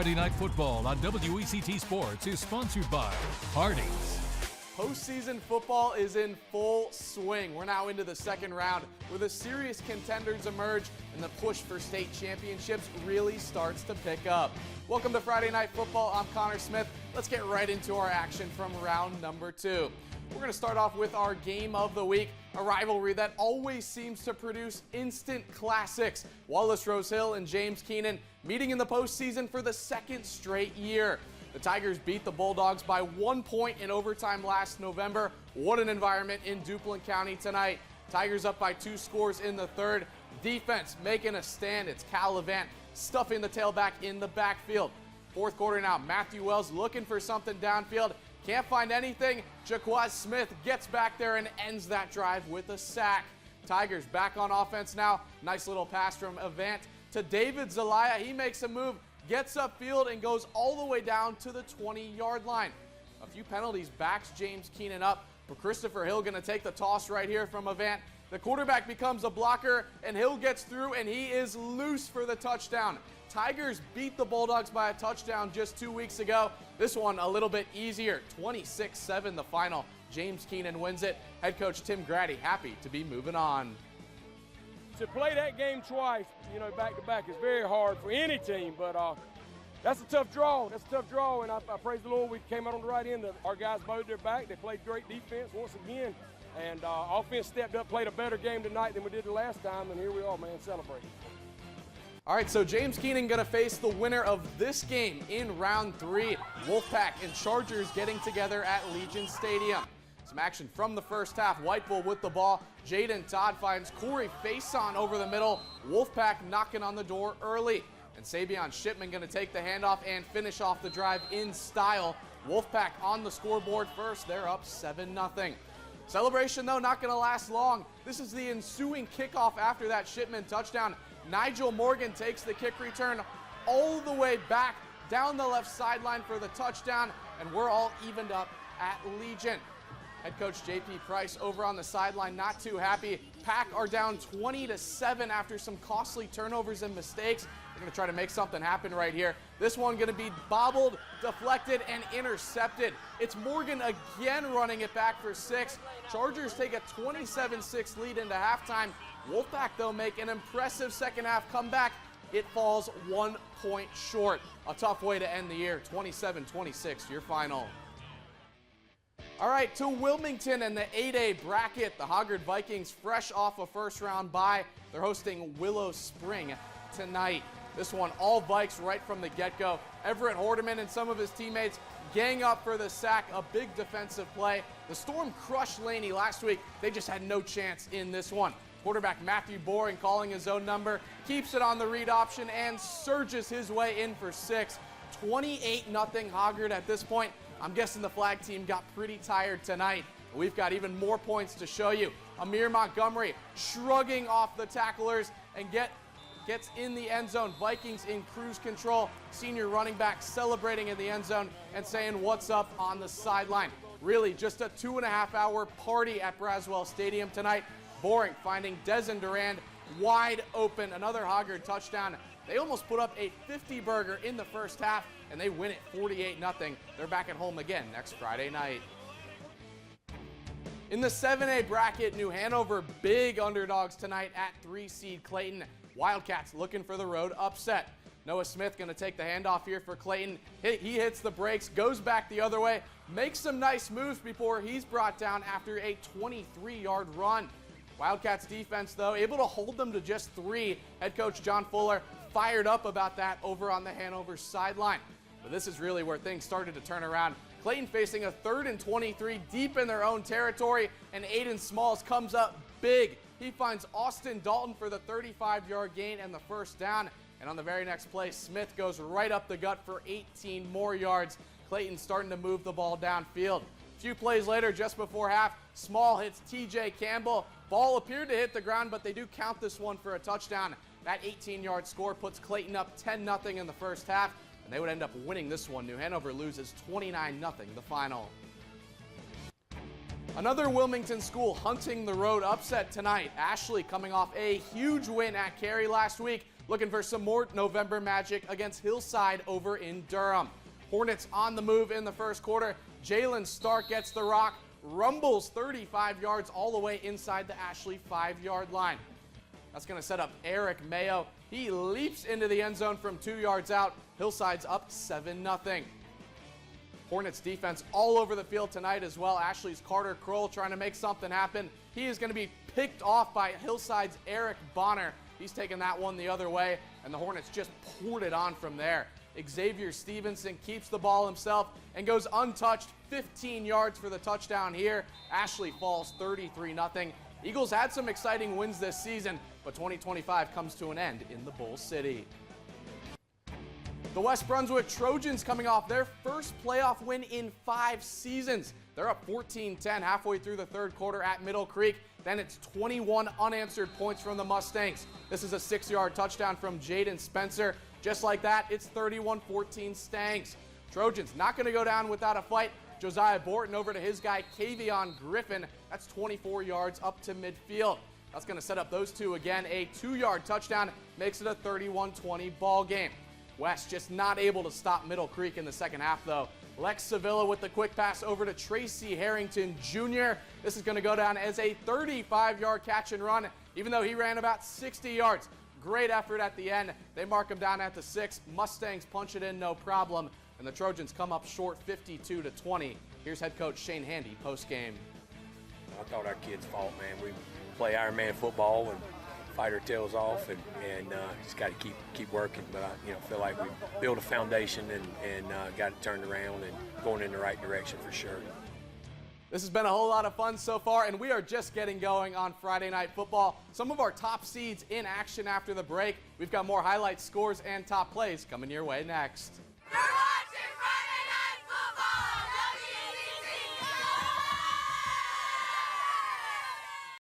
Friday Night Football on WECT Sports is sponsored by Hardee's. Postseason football is in full swing. We're now into the second round where the serious contenders emerge and the push for state championships really starts to pick up. Welcome to Friday Night Football. I'm Connor Smith. Let's get right into our action from round number 2. We're going to start off with our game of the week, a rivalry that always seems to produce instant classics. Wallace Rose Hill and James Keenan meeting in the postseason for the second straight year. The Tigers beat the Bulldogs by 1 point in overtime last November. What an environment in Duplin County tonight. Tigers up by 2 scores in the third. Defense making a stand. It's Cal Levant stuffing the tailback in the backfield. Fourth quarter now, Matthew Wells looking for something downfield. Can't find anything. Jaquaz Smith gets back there and ends that drive with a sack. Tigers back on offense now. Nice little pass from Avant to David Zelaya. He makes a move, gets upfield, and goes all the way down to the 20-yard line. A few penalties backs James Keenan up, but Christopher Hill going to take the toss right here from Avant. The quarterback becomes a blocker, and Hill gets through, and he is loose for the touchdown. Tigers beat the Bulldogs by a touchdown just 2 weeks ago. This one a little bit easier, 26-7 the final. James Keenan wins it. Head coach Tim Grady happy to be moving on. To play that game twice, back to back is very hard for any team, but that's a tough draw. That's a tough draw, and I praise the Lord. We came out on the right end. Our guys bowed their back. They played great defense once again, and offense stepped up, played a better game tonight than we did the last time, and here we are, man, celebrating. All right, so James Keenan going to face the winner of this game in round 3. Wolfpack and Chargers getting together at Legion Stadium. Some action from the first half. White Bull with the ball. Jaden Todd finds Corey Faison over the middle. Wolfpack knocking on the door early. And Sabian Shipman going to take the handoff and finish off the drive in style. Wolfpack on the scoreboard first. They're up 7-0. Celebration, though, not going to last long. This is the ensuing kickoff after that Shipman touchdown. Nigel Morgan takes the kick return all the way back down the left sideline for the touchdown, and we're all evened up at Legion. Head coach J.P. Price over on the sideline, not too happy. Pack are down 20-7 after some costly turnovers and mistakes. They're going to try to make something happen right here. This one going to be bobbled, deflected, and intercepted. It's Morgan again running it back for 6. Chargers take a 27-6 lead into halftime. Wolfpack, though, make an impressive second half comeback. It falls 1 point short. A tough way to end the year. 27-26, your final. All right, to Wilmington and the 8A bracket. The Hoggard Vikings fresh off a first-round bye. They're hosting Willow Spring tonight. This one, all Vikes right from the get-go. Everett Hordeman and some of his teammates gang up for the sack, a big defensive play. The Storm crushed Laney last week. They just had no chance in this one. Quarterback Matthew Boring calling his own number, keeps it on the read option, and surges his way in for 6. 28-0 Hoggard at this point. I'm guessing the flag team got pretty tired tonight. We've got even more points to show you. Amir Montgomery shrugging off the tacklers and gets in the end zone. Vikings in cruise control. Senior running back celebrating in the end zone and saying what's up on the sideline. Really just a 2.5-hour party at Braswell Stadium tonight. Boring finding Dezen Durand wide open. Another Hoggard touchdown. They almost put up a 50-burger in the first half, and they win it 48-0. They're back at home again next Friday night. In the 7A bracket, New Hanover big underdogs tonight at 3-seed Clayton. Wildcats looking for the road upset. Noah Smith going to take the handoff here for Clayton. He hits the brakes, goes back the other way, makes some nice moves before he's brought down after a 23-yard run. Wildcats defense, though, able to hold them to just 3. Head coach John Fuller fired up about that over on the Hanover sideline. But this is really where things started to turn around. Clayton facing a 3rd and 23 deep in their own territory, and Aiden Smalls comes up big. He finds Austin Dalton for the 35-yard gain and the first down. And on the very next play, Smith goes right up the gut for 18 more yards. Clayton starting to move the ball downfield. A few plays later, just before half, Small hits TJ Campbell. Ball appeared to hit the ground, but they do count this one for a touchdown. That 18-yard score puts Clayton up 10-0 in the first half, and they would end up winning this one. New Hanover loses 29-0 the final. Another Wilmington school hunting the road upset tonight. Ashley coming off a huge win at Cary last week, looking for some more November magic against Hillside over in Durham. Hornets on the move in the first quarter. Jalen Stark gets the rock, rumbles 35 yards all the way inside the Ashley 5-yard line. That's going to set up Eric Mayo. He leaps into the end zone from 2 yards out. Hillside's up 7-0. Hornets defense all over the field tonight as well. Ashley's Carter Kroll trying to make something happen. He is going to be picked off by Hillside's Eric Bonner. He's taking that one the other way, and the Hornets just poured it on from there. Xavier Stevenson keeps the ball himself and goes untouched, 15 yards for the touchdown here. Ashley falls 33-0. Eagles had some exciting wins this season, but 2025 comes to an end in the Bull City. The West Brunswick Trojans coming off their first playoff win in 5 seasons. They're up 14-10 halfway through the third quarter at Middle Creek. Then it's 21 unanswered points from the Mustangs. This is a 6-yard touchdown from Jaden Spencer. Just like that, it's 31-14 Stangs. Trojans not going to go down without a fight. Josiah Borton over to his guy, Kavion Griffin. That's 24 yards up to midfield. That's going to set up those two again. A 2-yard touchdown makes it a 31-20 ball game. West just not able to stop Middle Creek in the second half, though. Lex Sevilla with the quick pass over to Tracy Harrington Jr. This is going to go down as a 35-yard catch and run, even though he ran about 60 yards. Great effort at the end. They mark him down at the 6. Mustangs punch it in no problem, and the Trojans come up short 52-20. Here's head coach Shane Handy post-game. I thought our kids fought, man. We play Ironman football and fight our tails off, and just got to keep working. But I feel like we built a foundation and got it turned around and going in the right direction for sure. This has been a whole lot of fun so far, and we are just getting going on Friday Night Football. Some of our top seeds in action after the break. We've got more highlights, scores, and top plays coming your way next.